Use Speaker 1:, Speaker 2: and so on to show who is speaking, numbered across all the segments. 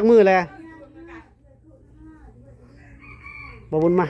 Speaker 1: จักมือเลยบ่บุญมา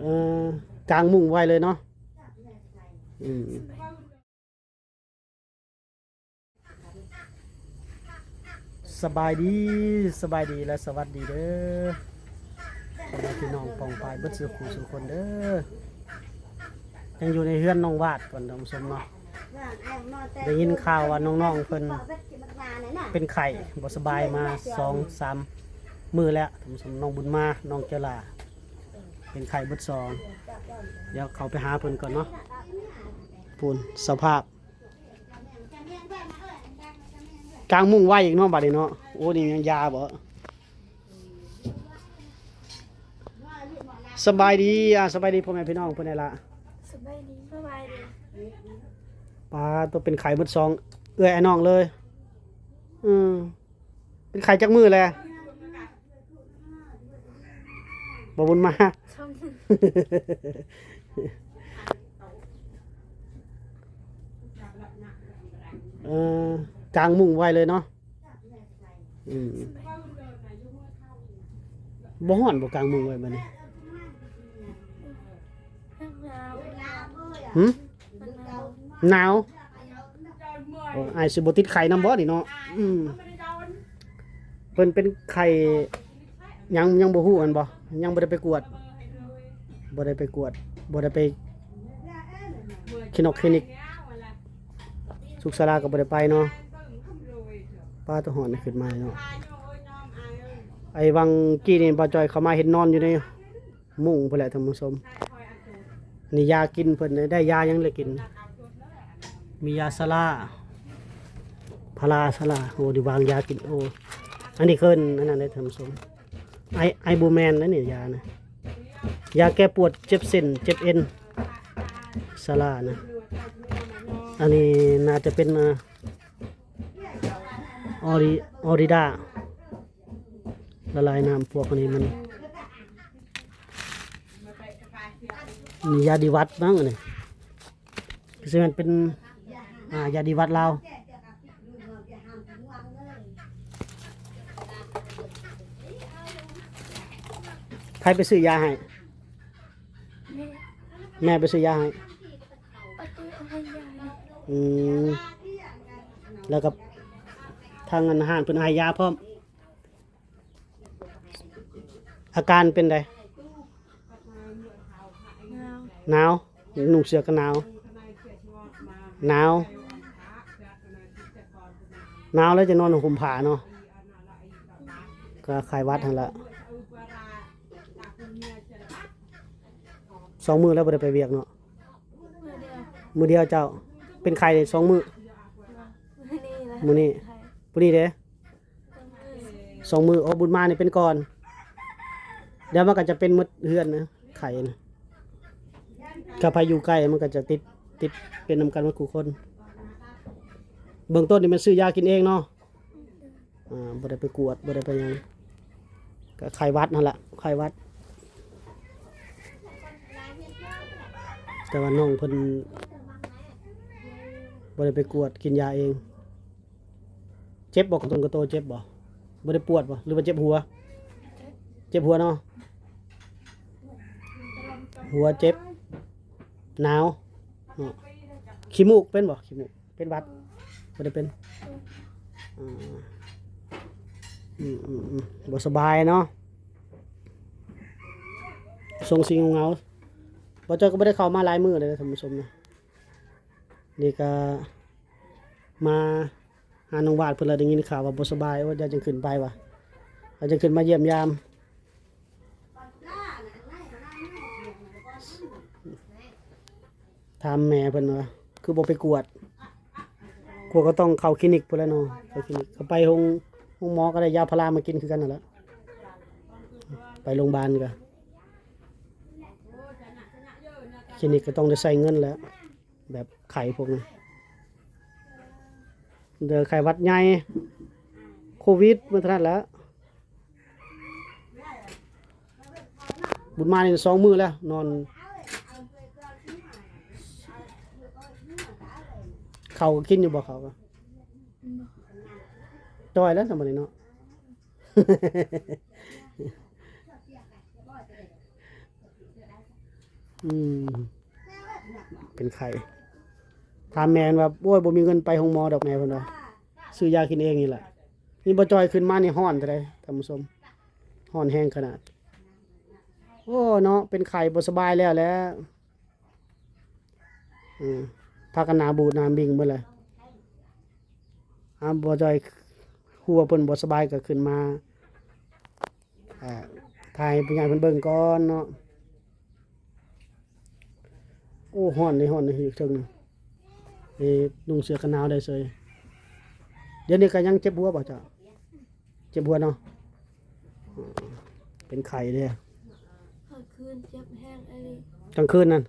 Speaker 1: เออกลางมุ้งไว้เลยเนาะสบายดีและสวัสดีเด้อพี่น้องปองปายเบิดสุขสุขคนเด้อยังอยู่ในเฮือนน้องวาดก่อนท่านผู้ชมเนาะได้ยินข่าวว่าน้องๆเพิ่นเป็นไข้บ่สบายมา 2-3 มื้อแล้วท่านผู้ชมน้องบุญมาน้องเจลาเป็นไข้เบิด2เดี๋ยวเขาไปหาเพิ่นก่อนเนาะพูนสภาพกลางมุ้งไว้อีกเนาะบัดนี้เนาะโอ้นี่ยังยาบ่สบายดีพ่อแม่พี่น้องเพิ่นได้ละ
Speaker 2: สบายดี
Speaker 1: ปลาตัวเป็นไข่เบิด2เอื้อยไอ้น้องเลยเป็นไข่จักมือแลบ่บุญมากลางมุ้งไว้เลยเนาะบ่ฮ้อนบ่กลางมุ้งไว้บัดนี้หนาวไอ้สิบ่ติดไข่น้ำบ่นี่เนาะเพิ่นเป็นไข่ยังบ่ฮู้กันบ่ยังบ่ได้ไปกวดบ่ได้ไปคลินิกสุขศาลาก็บ่ได้ไปเนาะป้าตัวหอนขึ้นมาเนาะไอ้วังกี้นี่ป้าจอยเข้ามาเห็นนอนอยู่ในมุ้งพุ่นแหละท่านผู้ชมนี่ยากินเพิ่นได้ยายังเลยกินมียาซาลาพาราซาลาโอ้ดิวางยากินโอ้อันนี้เคินอันนั้นได้ท่านผู้ชมไอบูแมนนั่นนี่ยานะยาแก้ปวดเจ็บเส้นเจ็บเอ็นซาลานะอันนี้น่าจะเป็นออริดาละลายน้ำพวกนี้มันนี่ยาดีวัดบ้างนี่คือมันเป็นยาดีวัดลาวใครไปซื้อยาให้แม่ไปซื้อยาให้แล้วกับทางอาหารเป็นให้ยาพร้อมอาการเป็นไงหนาวหนุ่มเสือก็หนาวแล้วจะนอนห่มผ้าเนาะก็คลายวัดทั้งละ2 มื้อแล้วบ่ได้ไปเวียกเนาะมื้อเดียวเจ้าเป็นไข้ได้2 มื้อมื้อนี้เด้2 มื้อบุญมานี่เป็นก่อนเดี๋ยวมันก็จะเป็นมดเฮือนนะไข่นะถ้าไปอยู่ใกล้มันก็จะติดเป็นนำกันหมดคู่คนเบื้องต้นนี่มันซื้อยากินเองเนาะบ่ได้ไปกวดบ่ได้ไปยังก็ไข้วัดนั่นแหละไข้วัดแต่ว่าน้องเพิ่นบ่ได้ไปกวดกินยาเองเจ็บบ่กระตุ้นกระโตเจ็บบ่บ่ได้ปวดบ่หรือว่าเจ็บหัวเนาะหัวเจ็บหนาวขี้มูกเป็นบ่ขี้มูกเป็นหวัดบ่ได้เป็นบ่สบายเนาะทรงสิงเงาบ่เจ้าก็บ่ได้เข้ามาหลายมื้อเลยท่านผู้ชมนะนี่ก็มาหาน้องวาดเพิ่นละได้ยินข่าวว่าบ่สบายว่าจะจังขึ้นไปว่ะอาจจะขึ้นมาเยี่ยมยามถามแม่เพิ่นว่าคือบ่ไปกวดก็ต้องเข้าคลินิกพุ่นแหล้วเนาะเข้าคลินิกเขาไปโรงหมอก็ได้ยาพารามากินคือกันนั่นแหละไปโรงพยาบาลก็คลินิกก็ต้องได้ใช้เงินแล้วแบบไข้พวกนี้เดี๋ยวไข้หวัดใหญ่โควิดมันเท่านั้นแล้วบุญมานี่2 มื้อแล้วนอน เขาก็กินอยู่บ่เขาก็จอยแล้วทำไมเนาะ อืมเป็นไข่ถามแม่นว่าโอ้ยบ่มีเงินไปโรงหมอดอกแม่เพิ่นว่าซื้อยากินเองนี่แหละนี่บ่จอยขึ้นมานี่ฮ้อนเท่าใดท่านผู้ชมฮ้อนแห้งขนาดโอ้เนาะเป็นไข่บ่สบายแล้วแหละพากันหน้าบูดหน้าบิ่งเบิดเลยบ่จอยฮู้ว่าเพิ่นบ่สบายก็ขึ้นมาถ่ายผู้ใหญ่เพิ่นเบิ่งก่อนเนาะโอ้ฮ้อนนี่อยู่เทิงนี่นุ่งเสื้อกันหนาวได้เสยเดี๋ยวนี้ก็ยังเจ็บหัวบ่จ้ะเจ็บหัวเนาะเป็นไข้เด้อก
Speaker 2: ลางคืนเจ็บแห้งไอ้นี่
Speaker 1: กลางคืนนั่น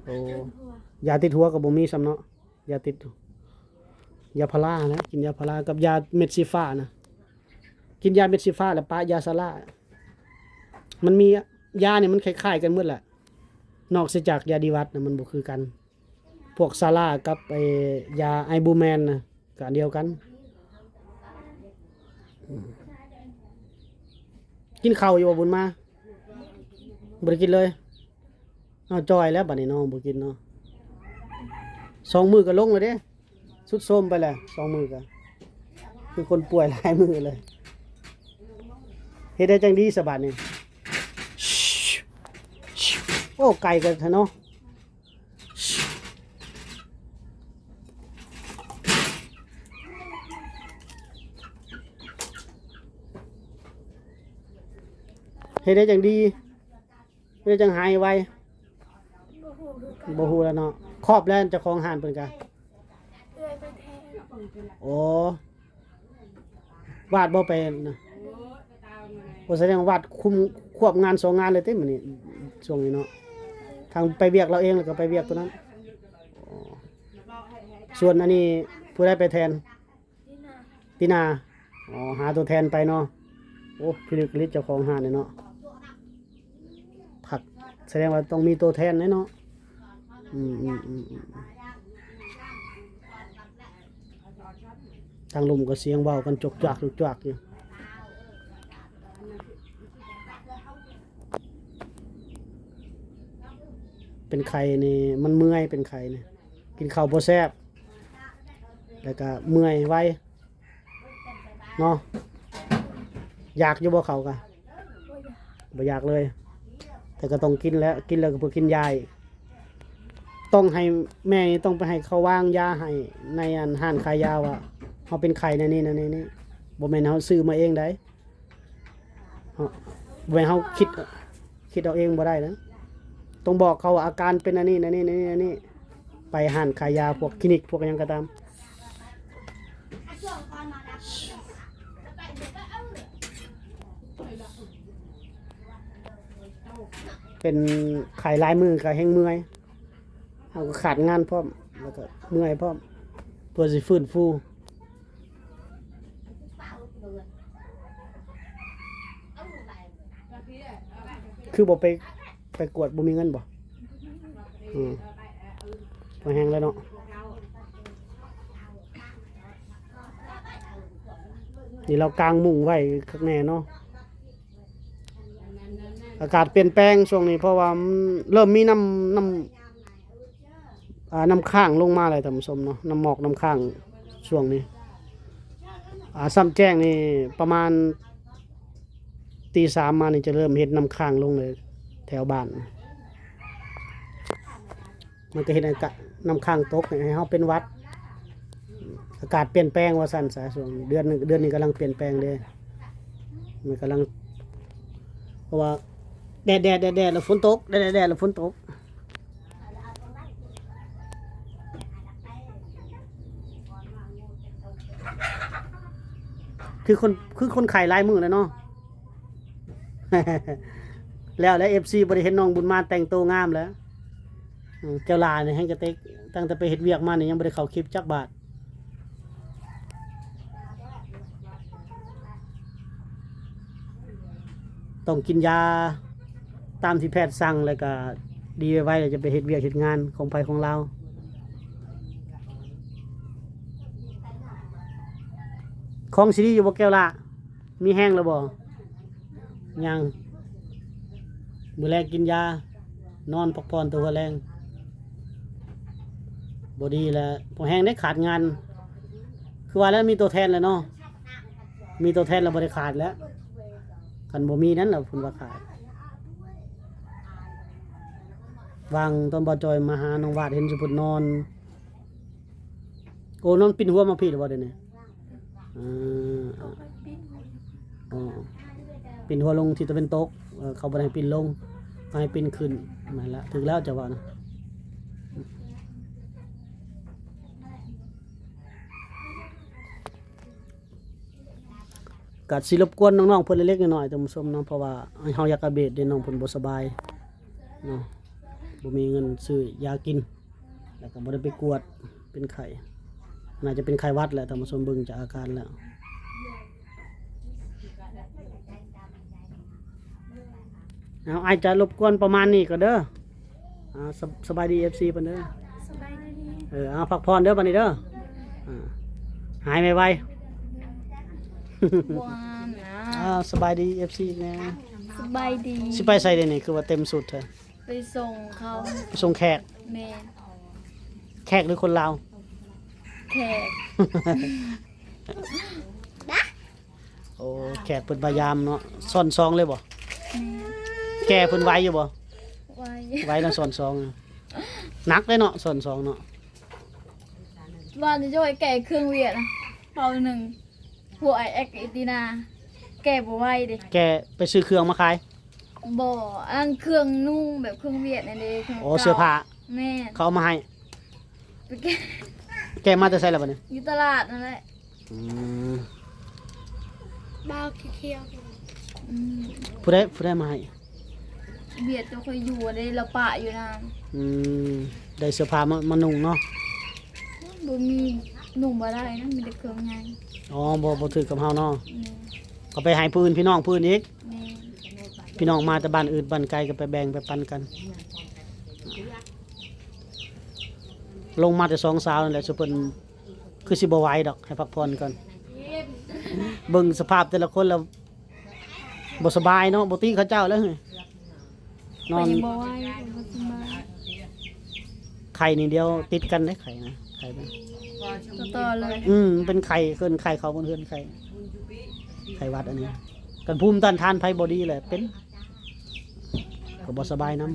Speaker 1: โอ้
Speaker 2: เจ็บหัวย
Speaker 1: าติดหัวก็บ่มีซ้ำเนาะยาติดยาพารานะกินยาพารากับยาเม็ดสีฟ้านะกินยาเม็ดสีฟ้าแล้วปะยาซาร่ามันมียาเนี่ยมันคล้ายๆกันหมดแหละนอกจากยาดีวัตนะมันบ่คือกันพวกซาร่ากับไอ้ยาไอบูแมนนะก็อันเดียวกันกินข้าวอยู่บ่บุญมาบ่ได้กินเลยเอาจอยแล้วบัดนี้น้องบ่กินเนาะ2 มื้อก็ลงเลยเด้สุดโทรมไปแล้ว2 มื้อก็คือคนป่วยหลายมื้อเลยเฮ็ดได้จังดีสบายนี่โอ้ไก่กันเนาะเฮ็ดได้จังดีเฮ็ดได้จังหายไว
Speaker 2: บ่ฮู้คือกัน
Speaker 1: บ่ฮู้แล้วเนาะครอบแล้วเจ้าของห้านเพิ่นก็
Speaker 2: เอื้อยไปแทน
Speaker 1: โอ้วาดบ่เป็นนะโอ้แสดงว่าวาดคุมควบงาน2 งานเลยเต้มื้อนี้ช่วงนี้เนาะทางไปเวียกเราเองแล้วก็ไปเวียกตัวนั้นอ๋อส่วนอันนี้ผู้ใดไปแทน
Speaker 2: นี่นะ
Speaker 1: ตินาอ๋อหาตัวแทนไปเนาะโอ้พิลึกฤทธิ์เจ้าของห้านเนี่ยเนาะผักแสดงว่าต้องมีตัวแทนแน่เนาะอืมทางลมก็เสียงเว้ากันจกจักอยู่เป็นไข้นี่มันเมื่อยเป็นไข้นี่กินข้าวบ่แซ่บแล้วก็เมื่อยไวเนาะอยากอยู่บ่เขาก็
Speaker 2: บ่อยาก
Speaker 1: บ่อยากเลย แต่ก็ต้องกินแล้วกินแล้วก็เพื่อกินยาอีกต้องให้แม่นี่ต้องไปให้เขาวางยาให้ในอันห้านขายยาว่าเฮาเป็นไข้ในนี่บ่แม่นเฮาซื้อมาเองได้เฮาบ่แม่นเฮาคิดเอาเองบ่ได้นะต้องบอกเขาว่าอาการเป็นอันนี้ไปห้านขายยาพวกคลินิกพวกหยังก็ตามเป็นไข้หลายมือก็แฮงเมื่อยเฮาก็ขาดงานพร้อมแล้วก็เมื่อยพร้อมเพื่อสิฟื้นฟูคือบ่ไปกวดบ่มีเงินบ่บ่แฮงแล้วเนาะนี่เรากางมุ้งไว้ข้างแน่เนาะอากาศเปลี่ยนแปลงช่วงนี้เพราะว่ามันเริ่มมีน้ำค้างลงมาเลยท่านผู้ชมเนาะน้ำหมอกน้ำค้างช่วงนี้ซ้ำแจ้งนี่ประมาณตี 3มานี่จะเริ่มเห็นน้ำค้างลงเลยแถวบ้านมันก็เห็นอากาศน้ำค้างตกให้เฮาเป็นหวัดอากาศเปลี่ยนแปลงว่าซั่นซะช่วงเดือนนี้กำลังเปลี่ยนแปลงเด้มันกำลังเพราะว่าแดดแล้วฝนตกแดดแล้วฝนตกคือคนไข้หลายมื้อแล้วเนาะ แล้ว FC บ่ได้เห็นน้องบุญมาแต่งตัวงามแล้วเจ้าหลานนี่ให้กระเต็กตั้งแต่ไปเฮ็ดเวียกมานี่ยังบ่ได้เข้าคลิปจักบาทต้องกินยาตามที่แพทย์สั่งแล้วก็ดีไว้แล้วจะไปเฮ็ดเวียกเฮ็ดงานของไผของเรา ของสิดีอยู่บ่แก้วละมีแห้งแล้วบ่ยังมื้อแรกกินยานอนพักผ่อนตัวแรงบ่ดีแล้วพอแห้งได้ขาดงานคือว่าแล้วมีตัวแทนแล้วเนาะมีตัวแทนแล้วบ่ได้ขาดแล้วคันบ่มีนั้นล่ะเพิ่นว่าขาดวางตอนบ่จอยมาหาน้องวาดเห็นสุพุ่นนอนโอ้นอนปิ่นหัวมาพี่หรือบ่เดี๋ยวนี้
Speaker 2: ก็ไปปิ้ง
Speaker 1: อ๋อปิ่นหัวลงที่ตะเป็นตกเขาบ่ได้ให้ปิ่นลงให้ปิ่นขึ้นนั่นละถึงแล้วจะว่านะกัดสิรบกวนน้องๆเพิ่นเล็กๆน้อยๆท่านผู้ชมเนาะเพราะว่าเฮาอยากอัปเดตเด้น้องเพิ่นบ่สบายเนาะบ่มีเงินซื้อยากินแล้วก็บ่ได้ไปกวดเป็นไข้น่าจะเป็นไข้หวัดแหละท่านผู้ชมเบิ่งจากอาการแล้วเอาอ้ายจะรบกวนประมาณนี้ก็เด้อสบายดี FC เพิ่นเด้อ
Speaker 2: สบายดี
Speaker 1: เอาพักผ่อนเด้อบัดนี้เด้อหายไวๆ
Speaker 2: วานนะ
Speaker 1: สบายดี FC แน่
Speaker 2: สบายดี
Speaker 1: สิไปใส่ได้นี่คือว่าเต็มสุดเถอะ
Speaker 2: ไปส่งเขา
Speaker 1: ไปส่งแขก
Speaker 2: แม่
Speaker 1: แขกหรือคนลาว
Speaker 2: แขก
Speaker 1: โอ้แขกเพิ่นพยายามเนาะซ่อนซองเลยบ่
Speaker 2: แม่
Speaker 1: แกเพิ่นไหวอยู่บ่
Speaker 2: ไว้
Speaker 1: ไหวแล้วซ่อนซองหนักเลยเนาะซ่อนซองเนาะ
Speaker 2: บ้านจะช่วยแก่เครื่องเวียดนะเปาหนึ่งหัวไอแอกอิตินา แก่บ่ไหวเด้
Speaker 1: แกไปซื้อเครื่องมาขาย
Speaker 2: บ่อันเครื่องนุ่งแบบเครื่องเวียดนั่นเด้เครื่อง
Speaker 1: โอ้เสื้อผ้า
Speaker 2: แม่
Speaker 1: เขาเอามาให้
Speaker 2: ไปแก่
Speaker 1: แกมาแต่ไสแล้วบัดนี้
Speaker 2: อยู่ตลาดนั่นแหละ
Speaker 1: อืม
Speaker 2: บ้าเคี้ยว
Speaker 1: ผู้ใดมาให้
Speaker 2: เบียดจะค่อยอยู่ได้ละปะอยู่นาน
Speaker 1: อืมได้เสื้อผ้ามานุ่งเนาะ
Speaker 2: บ่มีหนุ่มบ่ได้นะมีแต่เครื่องไง
Speaker 1: อ๋อบ่ถือกับเฮาเนาะ
Speaker 2: แม่
Speaker 1: ก็ไปให้ผู้อื่นพี่น้องผู้อื่นอีก
Speaker 2: แม่
Speaker 1: พี่น้องมาแต่บ้านอื่นบ้านไกลก็ไปแบ่งไปปันกัน ลงมาแต่สองสาวนั่นแหละสุเพิ่นคือสิบ่ไหวดอกให้พักผ่อนก่อนเบิ่งสภาพแต่ละคนแล้วบ่สบายเนาะบ่ติเขาเจ้าแล้วเฮ้ยนอน
Speaker 2: ไปยังบ่ไหวบ่สบาย
Speaker 1: ไข่นี่เดียวติดกันได้ไข่นะไข่นะ
Speaker 2: ต่อเลย
Speaker 1: เป็นไข่เกินไข่เขาบนเฮือนไข่หวัดอันนี้กันภูมิต้านทานภัยบ่ดีแหละเป็นก็บ่สบายนำ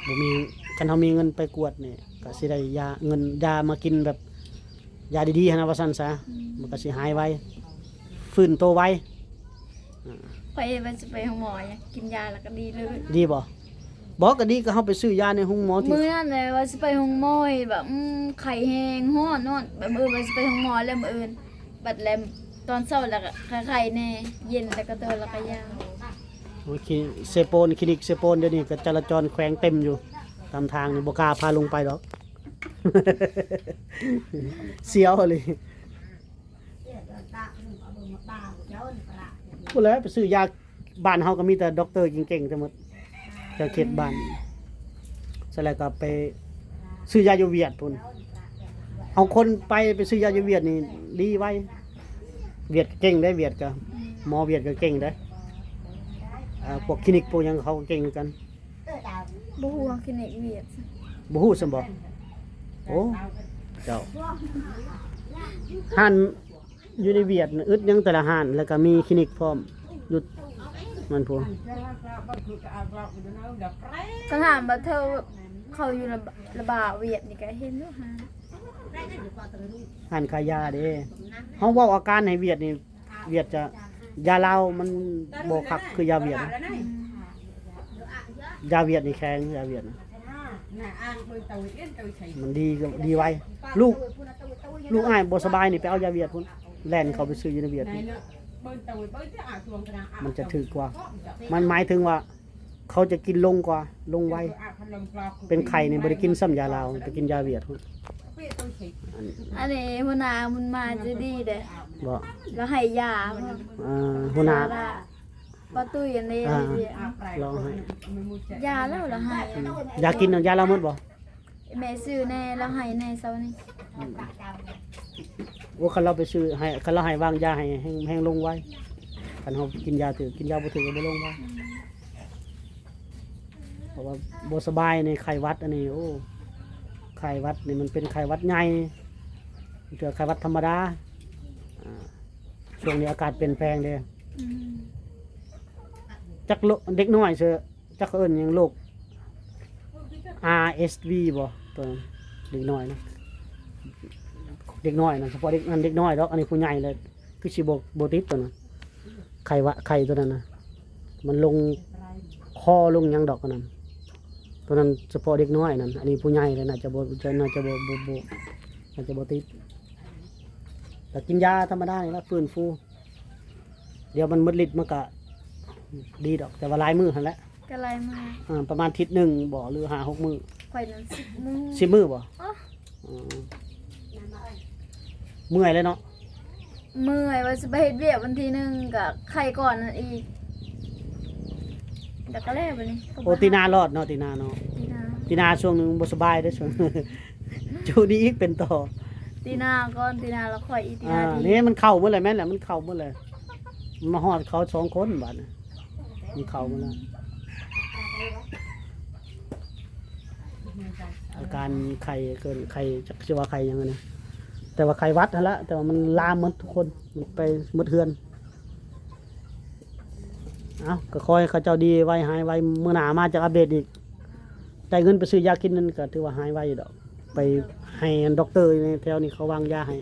Speaker 1: บ่มีคันเฮามีเงินไปกวดนี่ก็สิได้ยาเงินยามากินแบบยาดีๆหั้นนะว่าซั่นซะมันก็สิหายไวฟื้นโตไว
Speaker 2: ไปมันจะไปหาหมอเนี่ยกินยาแล้วก็ดีเลย
Speaker 1: ดีบ่บอกก็ดีก็เฮาไปซื้อยาในห้องหมอที่
Speaker 2: มื้อนั้นเลยว่าสิไปหาหมอแบบไข้แห้งฮ้อนนอนแบบมื้อว่าสิไปหาหมอแล้วมื้ออื่นบัดแลมตอนเช้าแล้วก็ไข้แน่เย็นแล้วก็เตือนแล้วก็ยา
Speaker 1: โอเคเซโปนคลินิกเซโปนเดี๋ยวนี้ก็จราจรแขวงเต็มอยู่ตามทางนี่บ่กล้าพาลงไปดอก เสียวเลยพูดแล้วไปซื้อยาบ้านเฮาก็มีแต่ด็อกเตอร์เก่งๆทั้งหมดจากเขตบ้านเสร็จแล้วก็ไปซื้อยาอยู่เวียดพุ่นเอาคนไปซื้อยาอยู่เวียดนี่ดีไว้เวียดเก่งได้เวียดก็หมอเวียดก็เก่งได้พวกคลินิกพวกหยังเขาก็เก่งเหมือนกัน
Speaker 2: บ่ฮู้ว่าคลินิกเวียด
Speaker 1: บ่ฮู้ซั่นบ่โอ้เจ้าห้านอยู่ในเวียดน่ะอึดยังแต่ละห้านแล้วก็มีคลินิกพร้อมอยู่มันพวก
Speaker 2: ก็ถามว่าเธอเขาอยู่ระบาเวียดนี่ก็เห็นอยู่หา
Speaker 1: ห้านขายยาเด้เฮาเว้าอาการให้เวียดนี่เวียดจะยาลาวมันบ่คักคือยาเวียดนะยาเวียดนี่แข็งยาเวียดนะมันดีก็ดีไว้ลูกอ้ายบ่สบายนี่ไปเอายาเวียดพุ่นแล่นเข้าไปซื้ออยู่ในเวียดพุ่นมันจะถึกกว่า มันหมายถึงว่า เขาจะกินลงกว่าลงไวเป็นไข่นี่บ่ได้กินซ้ำยาลาวไปกินยาเวียดพุ่น
Speaker 2: อันนี้หัวหน้ามันมาจะดีเด้
Speaker 1: บ่
Speaker 2: แล้วให้ยา
Speaker 1: หัวหน้า
Speaker 2: ป้าตุ้ยอันนี้
Speaker 1: ลองให้
Speaker 2: ยาแล้วให้
Speaker 1: อยากกินยาลาวหมดบ่
Speaker 2: แม่ซื้อแน่แล้วให้แน่เซานี่
Speaker 1: โอ้คันเราไปซื้อให้คันเราให้วางยาให้แห้งลงไว้คันเฮากินยาถือกินยาบ่ถือก็บ่ลงไว้เพราะว่าบ่สบายในไข้หวัดอันนี้โอ้ไข้หวัดนี่มันเป็นไข้หวัดใหญ่เจอไข้หวัดธรรมดาอ่าช่วงนี้อากาศเปลี่ยนแปลงเด้
Speaker 2: อืม
Speaker 1: จักโรคเด็กน้อยเสือจักเขาเอิ้นหยังโรค RSV บ่ตัวนั้นเด็กน้อยนะเด็กน้อยนะเฉพาะเด็กอันเด็กน้อยดอกอันนี้ผู้ใหญ่เลยคือสิบ่ติดตัวนั้นไข้ตัวนั้นนะมันลงคอลงหยังดอกอันนั้นตัวนั้นเฉพาะเด็กน้อยนั่นอันนี้ผู้ใหญ่เลยน่าจะบ่น่าจะบ่ติดแต่กินยาธรรมดานี่ละฟื้นฟูเดี๋ยวมันหมดฤทธิ์มันก็ดีดอกแต่ว่าหลายมื้อหั่นแหละ
Speaker 2: ก็ไรมา
Speaker 1: ประมาณอาทิศหนึ่งบ่หรือ5-6 มื้อ
Speaker 2: ข่อยนั้น10 มื้อ
Speaker 1: 10 มื้อบ่
Speaker 2: อ๋อ
Speaker 1: เมื่อยเลยเนาะ
Speaker 2: เมื่อยว่าสิไปเฮ็ดเวียกวันที่หนึ่งก็ไข้ก่อนนั่นอีกแต่ก็แล้วบัดนี้ก็บ่
Speaker 1: โอตีนารอดเนาะตีนาเนาะ
Speaker 2: ตีนา
Speaker 1: ตีนาช่วงหนึงบ่สบายเด้อช่วง จูดีอีกเป็นต่อ
Speaker 2: ตีนาก่อนตีนาแล้วค่อยอีกตี
Speaker 1: อ่า
Speaker 2: นาที
Speaker 1: นี่มันเข้าเมื่อไหร่แม่นแหละมันเข้าเมื่อไหร่มันมาฮอดเขา2 คนบัดน่ะมันเข้ามาแล้วอาการไข้เกินไข้จักสิว่าไข้หยังไงนะแต่ว่าไข้หวัดนั่นละแต่ว่ามันลามหมดทุกคนมันไปหมดเฮือนเอ้าก็คอยเขาเจ้าดีไว้หายไว้มื้อหน้ามาจะอัปเดตอีกได้เงินไปซื้อยากินนั่นก็ถือว่าหายไวอยู่ดอกไปให้อันด็อกเตอร์ในแถวนี้เขาวางยาให้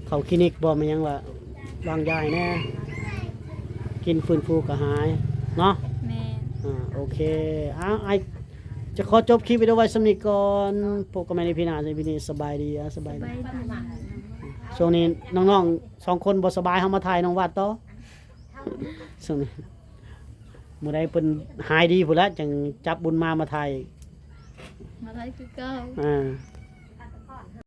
Speaker 1: เขาคลินิกบ่แม่นหยังว่าวางยาให้แน่กินฟื้นฟูก็หายเนาะ
Speaker 2: แม่
Speaker 1: โอเคไอจะขอจบคลิปวิดีโอไว้สำนี้ก่อนพบกันใหม่ในพี่หน้าในพี่นี้สบายดีสบาย
Speaker 2: ไป
Speaker 1: ดี
Speaker 2: ดี
Speaker 1: ช่วงนี้น้องๆ2 คนบ่สบายเฮามาถ่ายน้องวาดต่อช่วงนี้มื้อใดเพิ่นหายดีพุ่นละจังจับบุญมาถ่าย
Speaker 2: มาได้คือเก่า
Speaker 1: อ่า